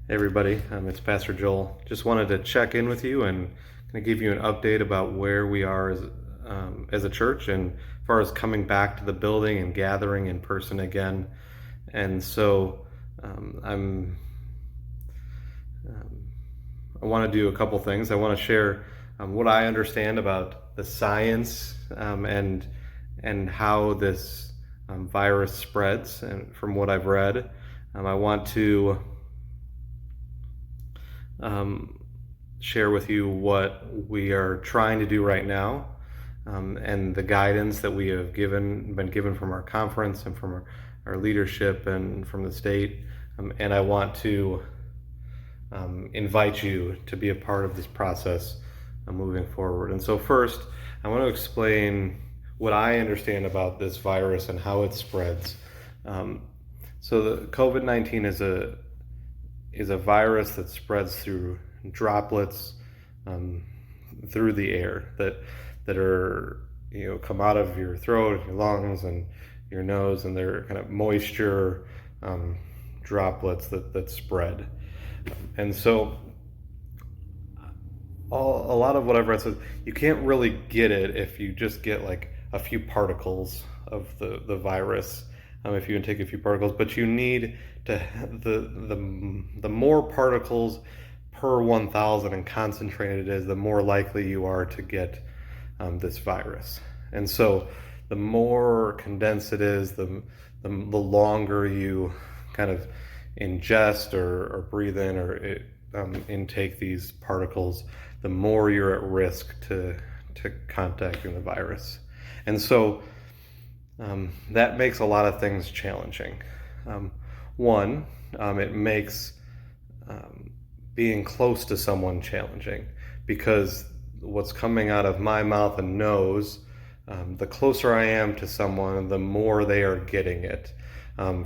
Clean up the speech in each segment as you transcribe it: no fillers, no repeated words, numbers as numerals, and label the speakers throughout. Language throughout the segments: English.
Speaker 1: Hey everybody, it's Pastor Joel. Just wanted to check in with you and kind of give you an update about where we are as a church, and as far as coming back to the building and gathering in person again. And so I'm um, I want to do a couple things. I want to share what I understand about the science and how this virus spreads, and from what I've read, I want to um, share with you what we are trying to do right now, and the guidance that we have been given from our conference and from our leadership and from the state. And I want to invite you to be a part of this process moving forward. And so first, I want to explain what I understand about this virus and how it spreads. So the COVID-19 is a virus that spreads through droplets through the air that are come out of your throat, your lungs, and your nose, and they're kind of moisture droplets that spread. And so a lot of what I've read says you can't really get it if you just get like a few particles of the virus, if you can take a few particles, but you need to the more particles per 1,000 and concentrated it is, the more likely you are to get this virus. And so the more condensed it is, the longer you kind of ingest or breathe in or intake these particles, the more you're at risk to contacting the virus. And so that makes a lot of things challenging. One, it makes being close to someone challenging, because what's coming out of my mouth and nose, the closer I am to someone, the more they are getting it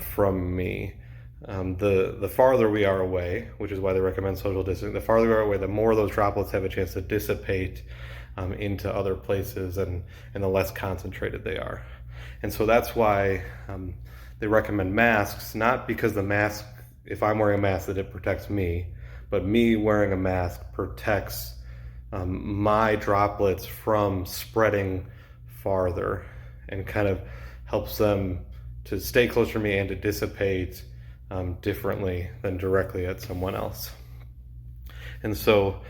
Speaker 1: from me. The farther we are away, which is why they recommend social distancing, the farther we are away, the more those droplets have a chance to dissipate into other places, and the less concentrated they are. And so that's why they recommend masks, not because the mask, if I'm wearing a mask, that it protects me, but me wearing a mask protects my droplets from spreading farther, and kind of helps them to stay closer to me and to dissipate differently than directly at someone else. And so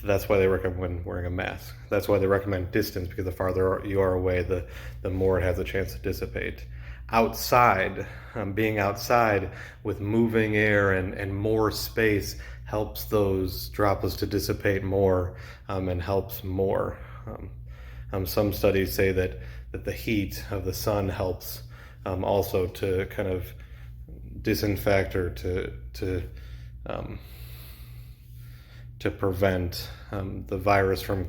Speaker 1: that's why they recommend wearing a mask. That's why they recommend distance, because the farther you are away, the more it has a chance to dissipate. Outside, being outside with moving air and more space helps those droplets to dissipate more, and helps more. Some studies say that the heat of the sun helps also to kind of disinfect or to prevent the virus from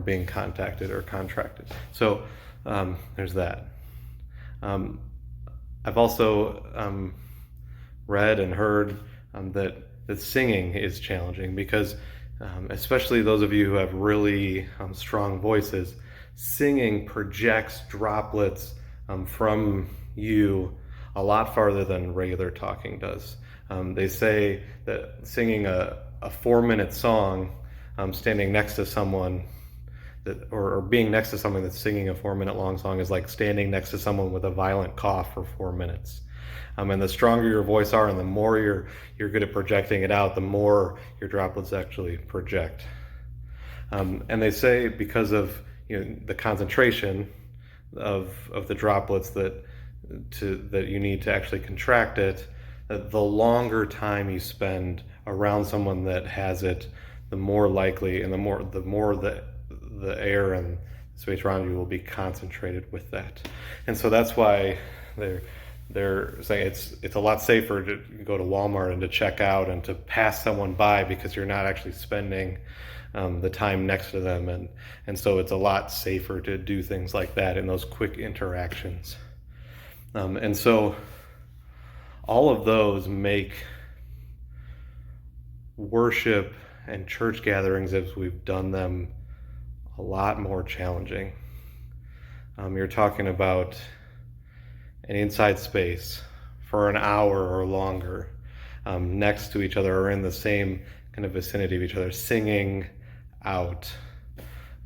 Speaker 1: being contacted or contracted. So there's that. I've also read and heard that singing is challenging, because especially those of you who have really strong voices, singing projects droplets from you a lot farther than regular talking does. They say that singing a 4-minute song, standing next to someone or being next to someone that's singing a 4-minute long song, is like standing next to someone with a violent cough for 4 minutes. And the stronger your voice are, and the more you're good at projecting it out, the more your droplets actually project. And they say because of the concentration of the droplets that you need to actually contract it, that the longer time you spend around someone that has it, the more likely, and the more the air and space around you will be concentrated with that. And so that's why they're saying it's a lot safer to go to Walmart and to check out and to pass someone by, because you're not actually spending the time next to them, and so it's a lot safer to do things like that in those quick interactions. And so all of those make worship and church gatherings, as we've done them, a lot more challenging. You're talking about an inside space for an hour or longer, next to each other or in the same kind of vicinity of each other, singing out.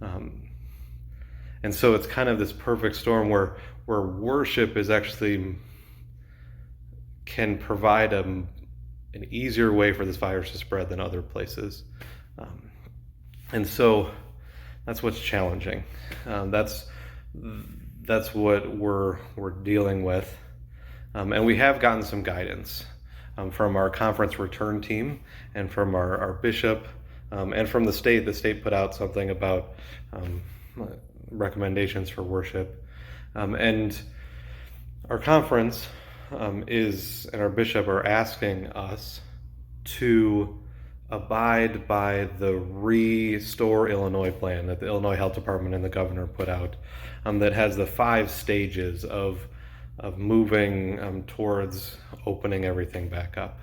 Speaker 1: And so it's kind of this perfect storm where worship is actually can provide an easier way for this virus to spread than other places. And so that's what's challenging. That's what we're dealing with. And we have gotten some guidance from our conference return team and from our bishop and from the state. The state put out something about recommendations for worship. And our conference and our bishop are asking us to abide by the Restore Illinois plan that the Illinois Health Department and the governor put out, that has the 5 stages of moving towards opening everything back up.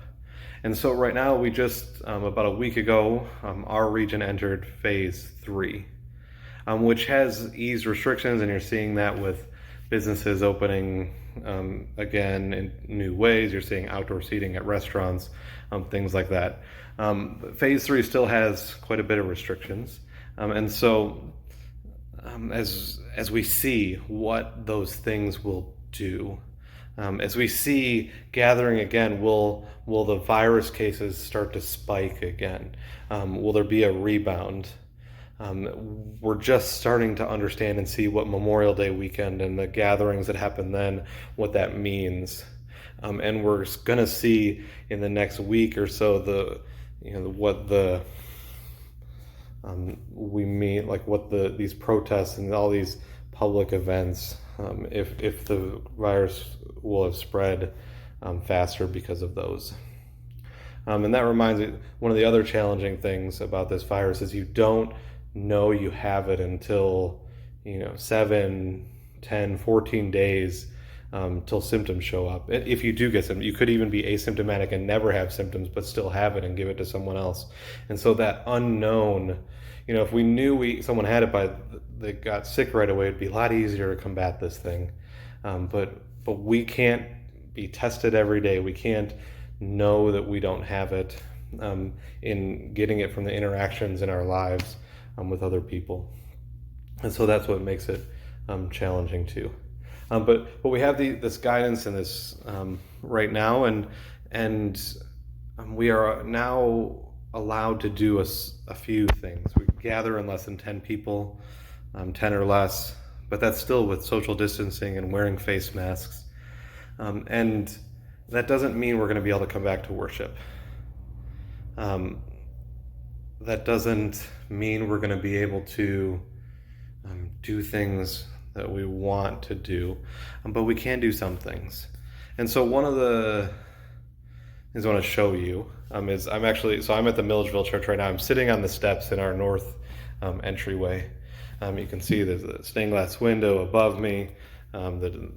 Speaker 1: And so right now, we just about a week ago, our region entered phase 3, which has eased restrictions, and you're seeing that with businesses opening again in new ways. You're seeing outdoor seating at restaurants, things like that. Phase 3 still has quite a bit of restrictions, and so as we see what those things will do, as we see gathering again, will the virus cases start to spike again? Will there be a rebound? We're just starting to understand and see what Memorial Day weekend and the gatherings that happen then, what that means. And we're going to see in the next week or so these protests and all these public events, if the virus will have spread faster because of those. And that reminds me, one of the other challenging things about this virus is you don't know you have it until 7, 10, 14 days till symptoms show up. If you do get symptoms, you could even be asymptomatic and never have symptoms but still have it and give it to someone else. And so that unknown, if we knew someone had it they got sick right away, it'd be a lot easier to combat this thing. But we can't be tested every day. We can't know that we don't have it in getting it from the interactions in our lives with other people. And so that's what makes it challenging too. But we have this guidance and this right now, and we are now allowed to do a few things. We gather in less than 10 people, 10 or less, but that's still with social distancing and wearing face masks. And that doesn't mean we're going to be able to come back to worship. That doesn't mean we're going to be able to do things that we want to do, but we can do some things. And so one of the things I want to show you is I'm at the Milledgeville Church right now. I'm sitting on the steps in our north entryway. You can see there's a stained glass window above me, the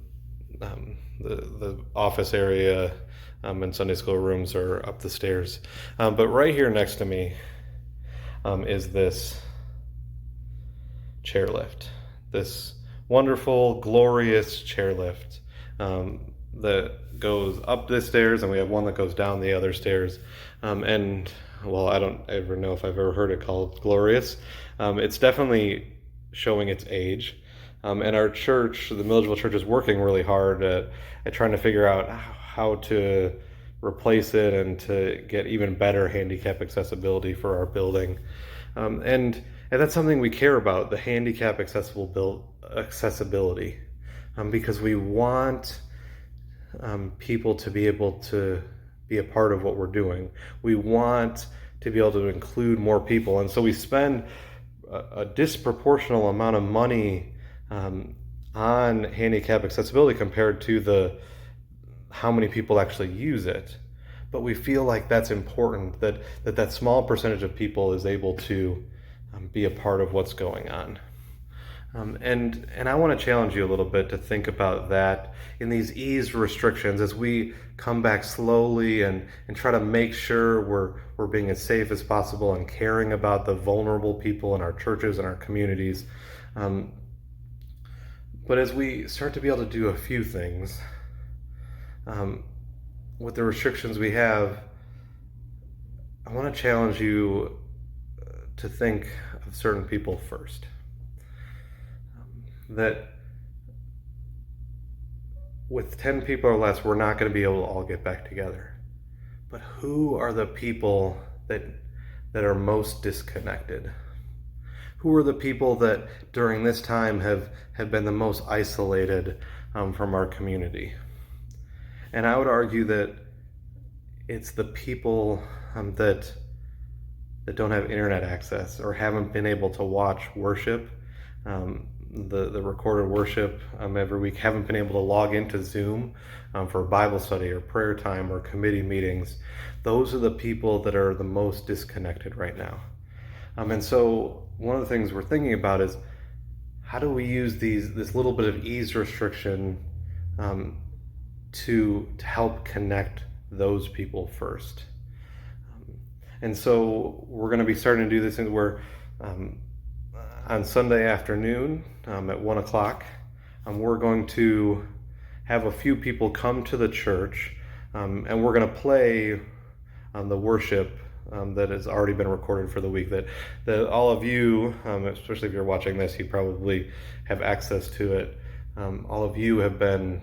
Speaker 1: office area and Sunday school rooms are up the stairs. But right here next to me is this chairlift, this wonderful, glorious chairlift that goes up the stairs, and we have one that goes down the other stairs. And I don't ever know if I've ever heard it called glorious. It's definitely showing its age. And our church, the Milledgeville Church, is working really hard at trying to figure out how to replace it and to get even better handicap accessibility for our building. And that's something we care about, the handicap accessibility, because we want people to be able to be a part of what we're doing. We want to be able to include more people. And so we spend a disproportional amount of money on handicap accessibility compared to how many people actually use it. But we feel like that's important, that small percentage of people is able to be a part of what's going on. And I want to challenge you a little bit to think about that in these eased restrictions as we come back slowly and try to make sure we're being as safe as possible and caring about the vulnerable people in our churches and our communities. But as we start to be able to do a few things, with the restrictions we have, I want to challenge you to think of certain people first. That with 10 people or less, we're not going to be able to all get back together. But who are the people that are most disconnected? Who are the people that during this time have been the most isolated from our community? And I would argue that it's the people that don't have internet access or haven't been able to watch worship, the recorded worship every week, haven't been able to log into Zoom for Bible study or prayer time or committee meetings. Those are the people that are the most disconnected right now. And so one of the things we're thinking about is, how do we use this little bit of ease restriction to help connect those people first? And so we're going to be starting to do this where on Sunday afternoon at 1 o'clock, we're going to have a few people come to the church, and we're going to play the worship that has already been recorded for the week, that all of you, especially if you're watching this, you probably have access to it. All of you have been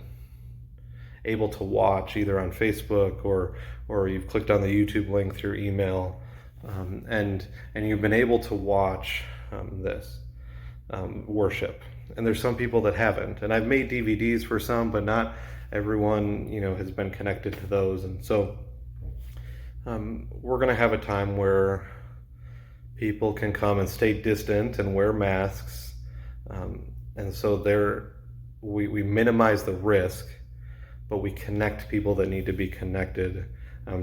Speaker 1: able to watch either on Facebook or you've clicked on the YouTube link through email, and you've been able to watch this worship. And there's some people that haven't, and I've made DVDs for some, but not everyone has been connected to those. And so we're going to have a time where people can come and stay distant and wear masks, and so we minimize the risk, but we connect people that need to be connected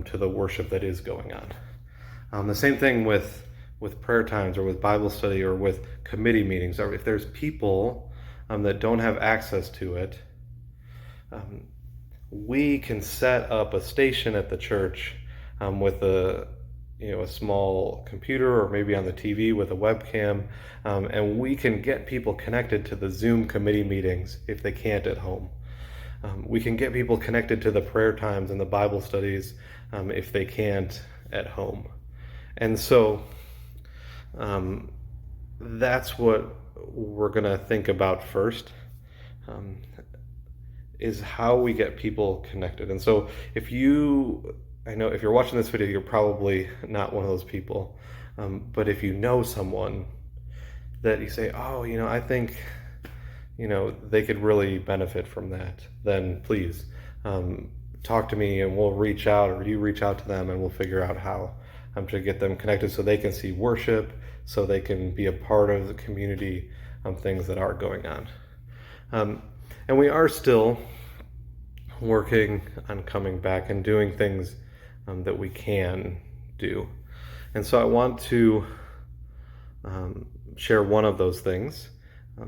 Speaker 1: to the worship that is going on. The same thing with prayer times or with Bible study or with committee meetings. Or if there's people that don't have access to it, we can set up a station at the church with a small computer or maybe on the TV with a webcam, and we can get people connected to the Zoom committee meetings if they can't at home. We can get people connected to the prayer times and the Bible studies if they can't at home. And so that's what we're going to think about first, is how we get people connected. And so I know if you're watching this video, you're probably not one of those people, but if you know someone that you say, oh, I think they could really benefit from that, then please talk to me and we'll reach out, or you reach out to them and we'll figure out how to get them connected so they can see worship, so they can be a part of the community things that are going on. And we are still working on coming back and doing things that we can do. And so I want to share one of those things.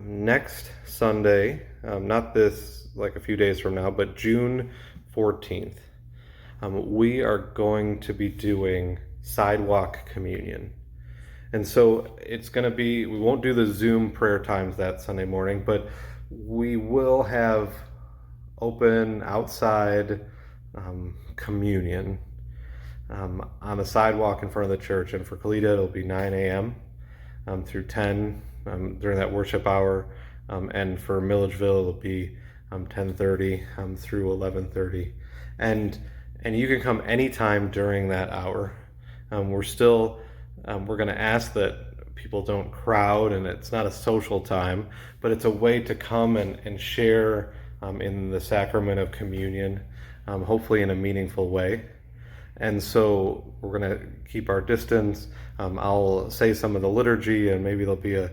Speaker 1: Next Sunday, not this like a few days from now, but June 14th, we are going to be doing sidewalk communion. And so it's going to be, we won't do the Zoom prayer times that Sunday morning, but we will have open outside communion on the sidewalk in front of the church. And for Kalita, it'll be 9 a.m. Through 10 during that worship hour. And for Milledgeville, it'll be 10:30 through 11:30. And you can come anytime during that hour. We're going to ask that people don't crowd, and it's not a social time, but it's a way to come and share in the sacrament of communion, hopefully in a meaningful way. And so we're going to keep our distance. I'll say some of the liturgy, and maybe there'll be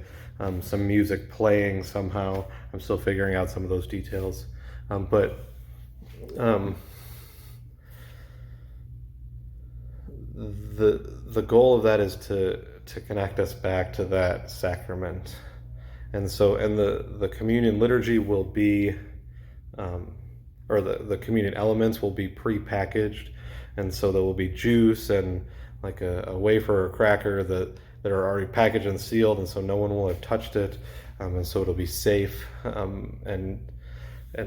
Speaker 1: some music playing somehow. I'm still figuring out some of those details. But the goal of that is to connect us back to that sacrament. And so, and the communion liturgy will be, or the communion elements will be pre-packaged. And so there will be juice and like a wafer or cracker that are already packaged and sealed, and so no one will have touched it, and so it'll be safe. And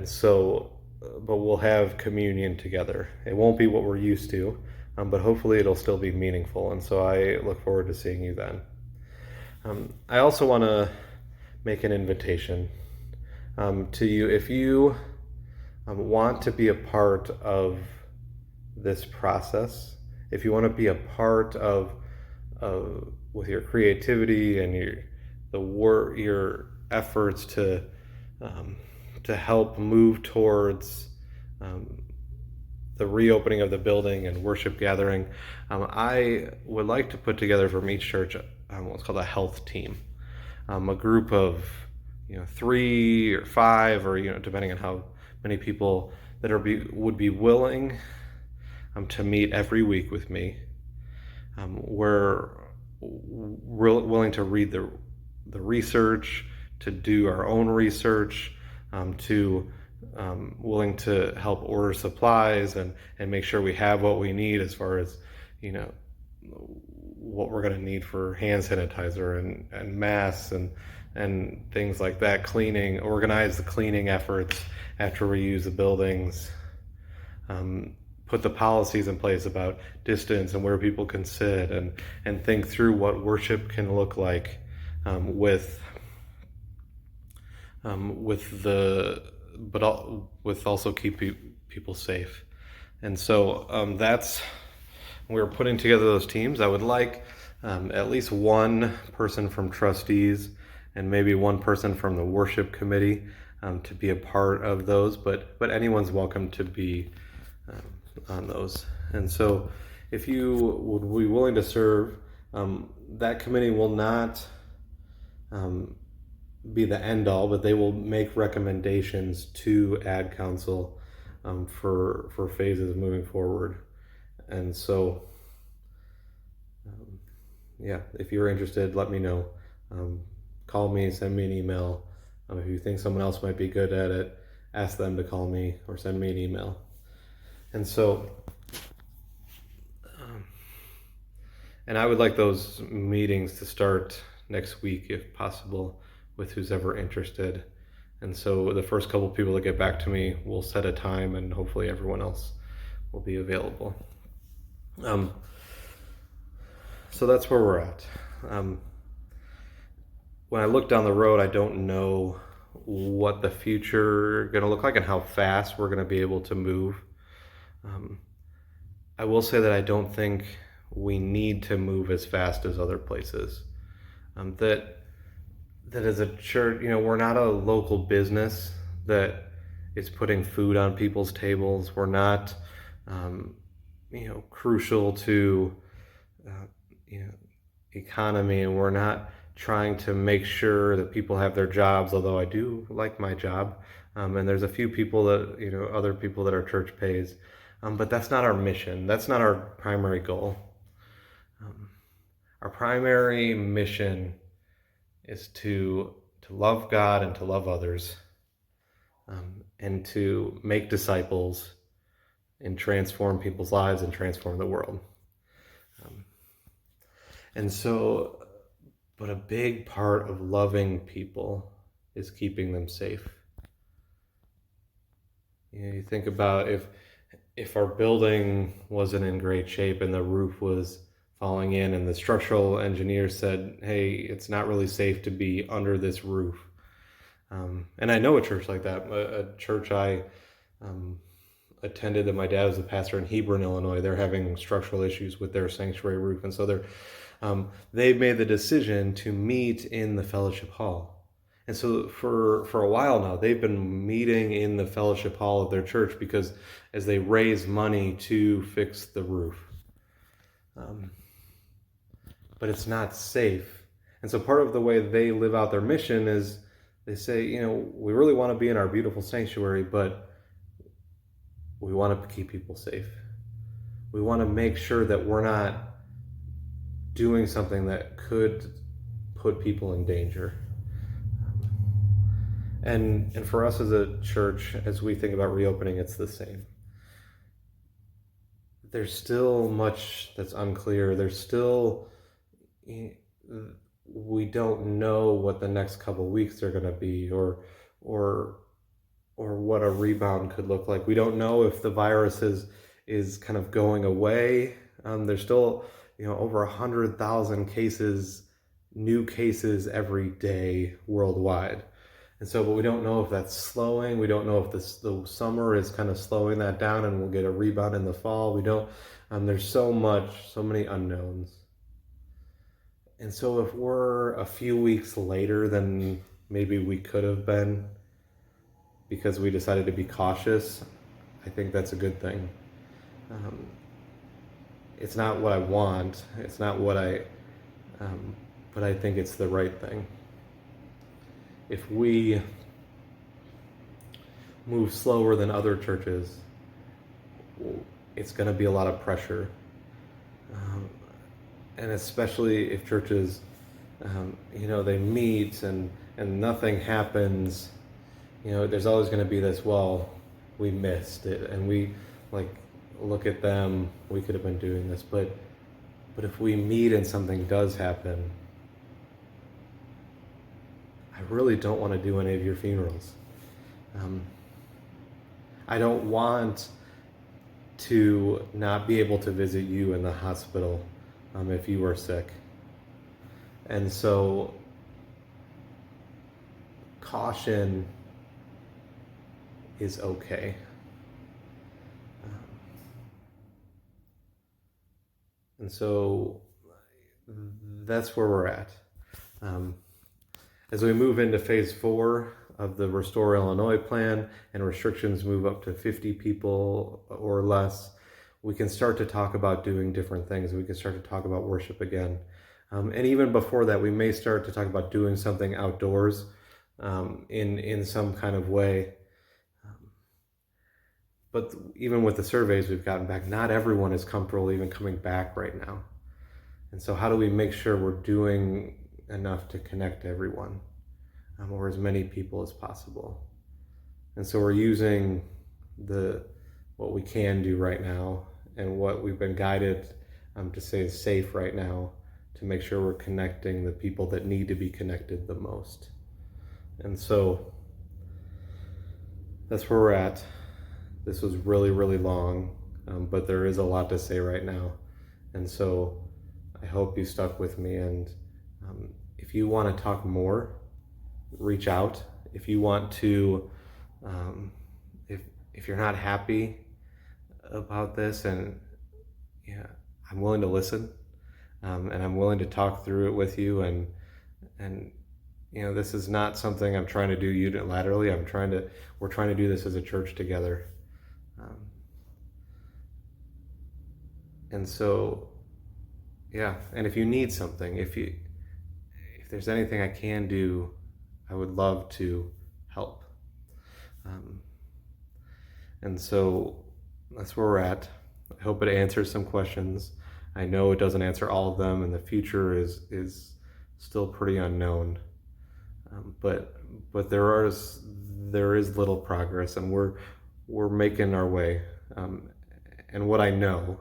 Speaker 1: so but we'll have communion together. It won't be what we're used to, but hopefully it'll still be meaningful. And so I look forward to seeing you then. I also want to make an invitation to you. If you want to be a part of this process, if you want to be a part of with your creativity and your efforts to help move towards the reopening of the building and worship gathering, I would like to put together from each church what's called a health team, a group of 3 or 5, or depending on how many people that would be willing to meet every week with me. We're willing to read the research, to do our own research, to willing to help order supplies and make sure we have what we need as far as what we're going to need for hand sanitizer and masks and things like that, organize the cleaning efforts after we use the buildings, put the policies in place about distance and where people can sit, and think through what worship can look like with also keep people safe. And so we're putting together those teams. I would like at least one person from trustees and maybe one person from the worship committee to be a part of those, but anyone's welcome to be on those. And so if you would be willing to serve, that committee will not be the end all, but they will make recommendations to Ad Council for phases moving forward. And so if you're interested, let me know. Call me, send me an email. If you think someone else might be good at it, ask them to call me or send me an email. And so and I would like those meetings to start next week if possible, with who's ever interested. And so the first couple of people that get back to me will set a time, and hopefully everyone else will be available. So that's where we're at. When I look down the road, I don't know what the future is going to look like and how fast we're going to be able to move. I will say that I don't think we need to move as fast as other places. That as a church, we're not a local business that is putting food on people's tables. We're not, crucial to, economy, and we're not trying to make sure that people have their jobs, although I do like my job. And there's a few people that, other people that our church pays. But that's not our mission. That's not our primary goal. Our primary mission is to love God and to love others, and to make disciples and transform people's lives and transform the world. And so, but a big part of loving people is keeping them safe. You think about if our building wasn't in great shape and the roof was falling in and the structural engineer said, hey, it's not really safe to be under this roof. And I know a church like that, a church I attended that my dad was a pastor in Hebron, Illinois. They're having structural issues with their sanctuary roof. And so they've made the decision to meet in the fellowship hall. And so for a while now, they've been meeting in the fellowship hall of their church because as they raise money to fix the roof. But it's not safe. And so part of the way they live out their mission is they say, we really want to be in our beautiful sanctuary, but we want to keep people safe. We want to make sure that we're not doing something that could put people in danger. And for us as a church, as we think about reopening, it's the same. There's still much that's unclear. There's still, we don't know what the next couple of weeks are going to be, or or what a rebound could look like. We don't know if the virus is kind of going away. There's still, over 100,000 cases, new cases every day worldwide. And so, but we don't know if that's slowing. We don't know if the summer is kind of slowing that down and we'll get a rebound in the fall. We don't, there's so many unknowns. And so if we're a few weeks later than maybe we could have been because we decided to be cautious, I think that's a good thing. Um, it's not what I want. It's not what but I think it's the right thing. If we move slower than other churches, it's going to be a lot of pressure. And especially if churches, they meet and nothing happens, there's always going to be this, well, we missed it, and we look at them, we could have been doing this, but if we meet and something does happen, I really don't want to do any of your funerals. I don't want to not be able to visit you in the hospital if you are sick. And so caution is okay. And so that's where we're at. As we move into phase 4 of the Restore Illinois plan and restrictions move up to 50 people or less, we can start to talk about doing different things. We can start to talk about worship again. And even before that, we may start to talk about doing something outdoors in some kind of way. But even with the surveys we've gotten back, not everyone is comfortable even coming back right now. And so how do we make sure we're doing enough to connect everyone, or as many people as possible? And so we're using what we can do right now and what we've been guided to say is safe right now to make sure we're connecting the people that need to be connected the most. And so that's where we're at. This was really, really long, but there is a lot to say right now. And so I hope you stuck with me. And if you want to talk more, reach out. If you want to, if you're not happy about this, and I'm willing to listen, and I'm willing to talk through it with you. And this is not something I'm trying to do unilaterally. We're trying to do this as a church together. And so, and if you need something, if there's anything I can do, I would love to help. And so that's where we're at. I hope it answers some questions. I know it doesn't answer all of them, and the future is still pretty unknown. But there is little progress, and we're making our way. And what I know,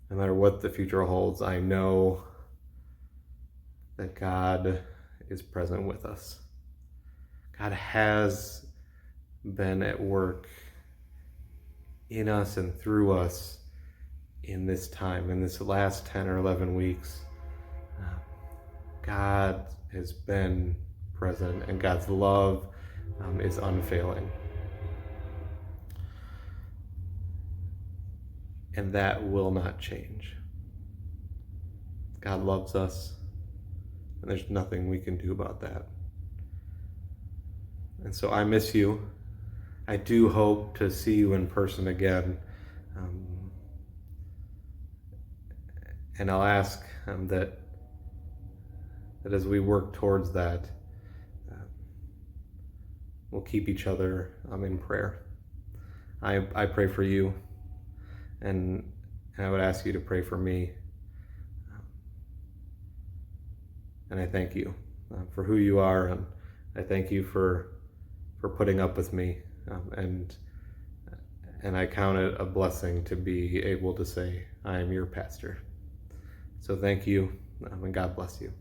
Speaker 1: no matter what the future holds, I know that God is present with us. God has been at work in us and through us in this time, in this last 10 or 11 weeks. God has been present, and God's love is unfailing. And that will not change. God loves us, and there's nothing we can do about that. And so I miss you. I do hope to see you in person again. And I'll ask that as we work towards that, we'll keep each other in prayer. I pray for you, and I would ask you to pray for me. And I thank you for who you are, and I thank you for putting up with me, and I count it a blessing to be able to say I am your pastor. So thank you, and God bless you.